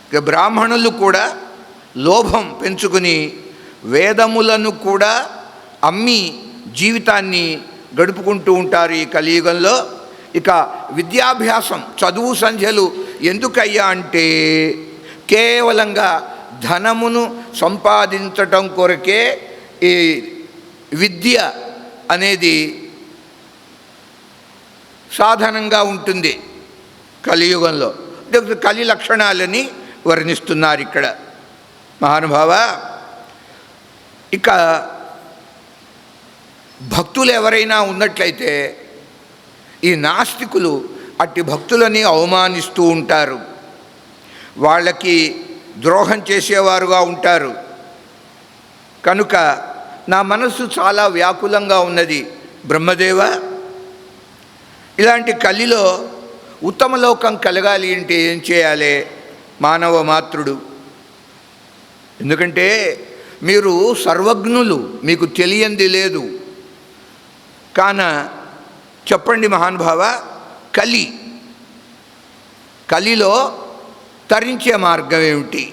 ఇక బ్రాహ్మణులు కూడా లోభం పెంచుకుని వేదములను కూడా అమ్మి జీవితాన్ని గడుపుకుంటూ ఉంటారు ఈ కలియుగంలో. ఇక విద్యాభ్యాసం, చదువు సంధ్యలు ఎందుకయ్యా అంటే కేవలంగా ధనమును సంపాదించటం కొరకే ఈ విద్య అనేది సాధనంగా ఉంటుంది కలియుగంలో. కలి లక్షణాలని వర్ణిస్తున్నారు ఇక్కడ మహానుభావ. ఇక భక్తులు ఎవరైనా ఉన్నట్లయితే ఈ నాస్తికులు అట్టి భక్తులని అవమానిస్తూ ఉంటారు, వాళ్ళకి ద్రోహం చేసేవారుగా ఉంటారు. కనుక నా మనస్సు చాలా వ్యాకులంగా ఉన్నది బ్రహ్మదేవ. ఇలాంటి కలిలో ఉత్తమ లోకం కలగాలి అంటే ఏం చేయాలి మానవ మాతృడు? ఎందుకంటే మీరు సర్వజ్ఞులు, మీకు తెలియంది లేదు. కాన చెప్పండి మహానుభావ, కలిలో తరించే మార్గం ఏమిటి?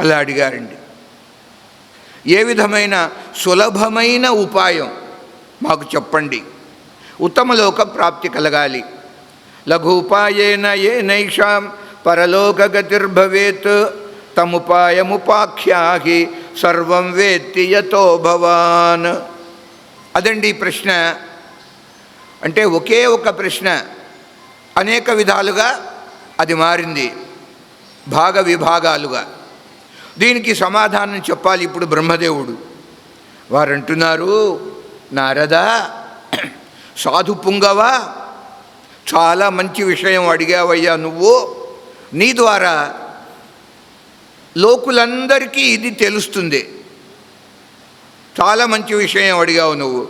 అలా అడిగారండి. ఏ విధమైన సులభమైన ఉపాయం మాకు చెప్పండి, ఉత్తమలోక ప్రాప్తి కలగాలి. లఘూపాయేన ఏనైషాం పరలోకగతిర్భవేత్ తముపాయముపాఖ్యాహి సర్వం వేత్తి యతో భవాన్. అదండి ప్రశ్న. అంటే ఒకే ఒక ప్రశ్న అనేక విధాలుగా అది మారింది, భాగ విభాగాలుగా. దీనికి సమాధానం చెప్పాలి ఇప్పుడు బ్రహ్మదేవుడు. వారు అంటున్నారు, నారదా, సాధు పుంగవ, చాలా మంచి విషయం అడిగావయ్యా నువ్వు. నీ ద్వారా లోకులందరికీ ఇది తెలుస్తుంది. చాలా మంచి విషయం అడిగావు నువ్వు.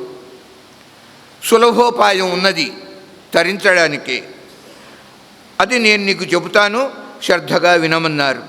సులభోపాయం ఉన్నది తరించడానికి, అది నేను నీకు చెబుతాను, శ్రద్ధగా వినమన్నారు.